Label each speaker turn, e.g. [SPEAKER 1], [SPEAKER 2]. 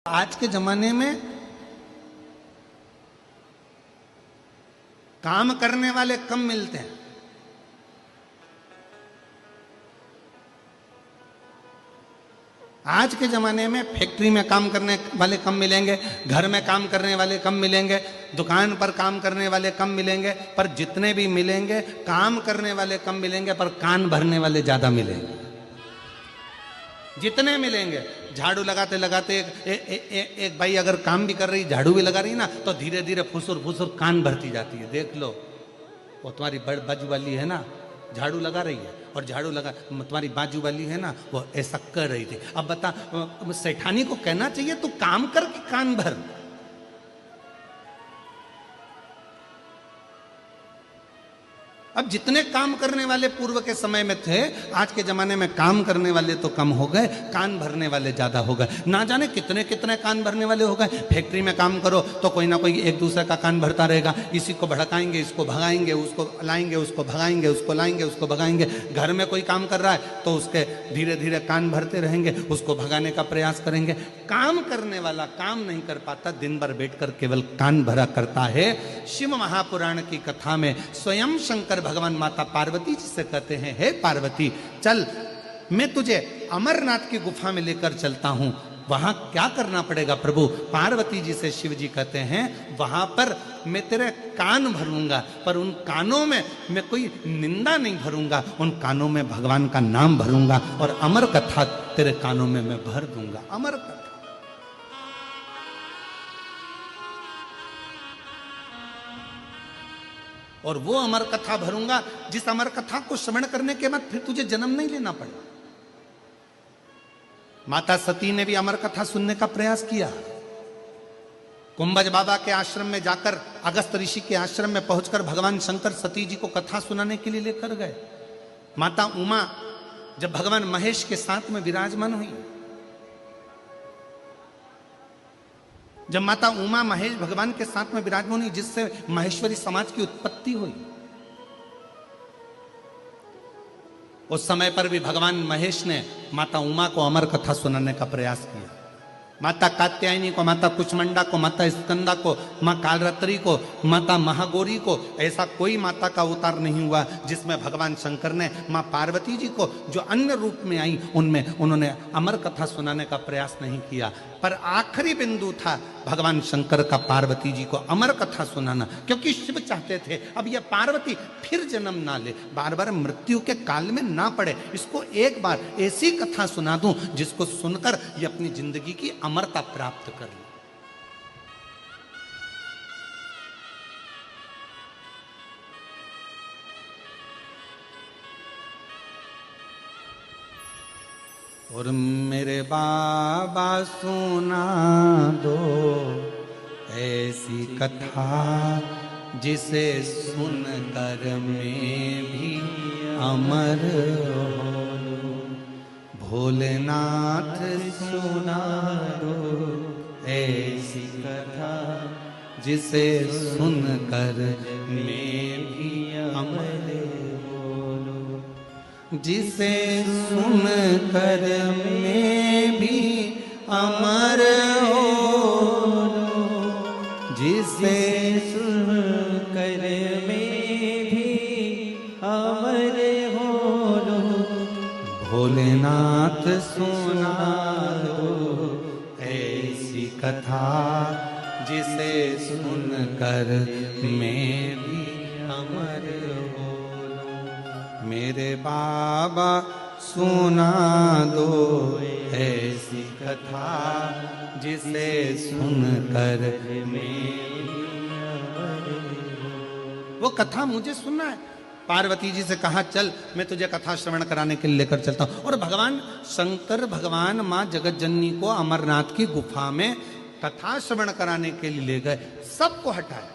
[SPEAKER 1] आज के जमाने में काम करने वाले कम मिलते हैं। आज के जमाने में फैक्ट्री में काम करने वाले कम मिलेंगे, घर में काम करने वाले कम मिलेंगे, दुकान पर काम करने वाले कम मिलेंगे, पर जितने भी मिलेंगे काम करने वाले कम मिलेंगे, पर कान भरने वाले ज्यादा मिलेंगे। जितने मिलेंगे, झाड़ू लगाते लगाते एक भाई अगर काम भी कर रही, झाड़ू भी लगा रही ना, तो धीरे धीरे फुसुर फुसुर कान भरती जाती है। देख लो, वो तुम्हारी बाजू वाली है ना, झाड़ू लगा रही है, और झाड़ू लगा तुम्हारी बाजू वाली है ना, वो ऐसा कर रही थी। अब बता, सेठानी को कहना चाहिए तू काम कर कि कान भर। अब जितने काम करने वाले पूर्व के समय में थे, आज के जमाने में काम करने वाले तो कम हो गए, कान भरने वाले ज्यादा हो गए। ना जाने कितने कितने कान भरने वाले हो गए। फैक्ट्री में काम करो तो कोई ना कोई एक दूसरे का कान भरता रहेगा। इसी को भड़काएंगे, इसको भगाएंगे, उसको लाएंगे, उसको भगाएंगे, उसको लाएंगे, उसको भगाएंगे। घर में कोई काम कर रहा है तो उसके धीरे धीरे कान भरते रहेंगे, उसको भगाने का प्रयास करेंगे। काम करने वाला काम नहीं कर पाता, दिन भर बैठकर केवल कान भरा करता है। शिव महापुराण की कथा में स्वयं शंकर भगवान माता पार्वती जी से कहते हैं, हे पार्वती, चल मैं तुझे अमरनाथ की गुफा में लेकर चलता हूं। वहां क्या करना पड़ेगा प्रभु? पार्वती जी से शिव जी कहते हैं, वहां पर मैं तेरे कान भरूंगा, पर उन कानों में मैं कोई निंदा नहीं भरूंगा, उन कानों में भगवान का नाम भरूंगा, और अमर कथा तेरे कानों में मैं भर दूंगा। अमर कथा, और वो अमर कथा भरूंगा जिस अमर कथा को श्रवण करने के बाद फिर तुझे जन्म नहीं लेना पड़ेगा। माता सती ने भी अमर कथा सुनने का प्रयास किया। कुंभज बाबा के आश्रम में जाकर, अगस्त ऋषि के आश्रम में पहुंचकर भगवान शंकर सती जी को कथा सुनाने के लिए लेकर गए। माता उमा जब भगवान महेश के साथ में विराजमान हुई, जब माता उमा महेश भगवान के साथ में विराजमान हुई, जिससे महेश्वरी समाज की उत्पत्ति हुई, उस समय पर भी भगवान महेश ने माता उमा को अमर कथा सुनाने का प्रयास किया। माता कात्यायनी को, माता कुचमंडा को, माता स्कंदा को, माँ कालरात्रि को, माता महागौरी को, ऐसा कोई माता का अवतार नहीं हुआ जिसमें भगवान शंकर ने माँ पार्वती जी को जो अन्य रूप में आई उनमें उन्होंने अमर कथा सुनाने का प्रयास नहीं किया। पर आखिरी बिंदु था भगवान शंकर का पार्वती जी को अमर कथा सुनाना, क्योंकि शिव चाहते थे अब यह पार्वती फिर जन्म ना ले, बार बार मृत्यु के काल में ना पड़े, इसको एक बार ऐसी कथा सुना दूं जिसको सुनकर ये अपनी जिंदगी की अमरता प्राप्त कर ले। और मेरे बाबा सुना दो ऐसी कथा जिसे सुनकर मैं भी अमर हो। भोलेनाथ सुना दो ऐसी कथा जिसे सुनकर मैं भी अमर हो। जिसे सुनकर मैं भी अमर हो, जिसे सुनकर मैं भी अमर हो। भोलेनाथ सुना दो ऐसी कथा जिसे सुनकर मैं भी अमर हो। मेरे बाबा सुना दो ऐसी कथा जिसे सुनकर मैं। वो कथा मुझे सुनना है। पार्वती जी से कहा, चल मैं तुझे कथा श्रवण कराने के लिए लेकर चलता हूं। और भगवान शंकर भगवान मां जगत जननी को अमरनाथ की गुफा में कथा श्रवण कराने के लिए ले गए। सबको हटाया,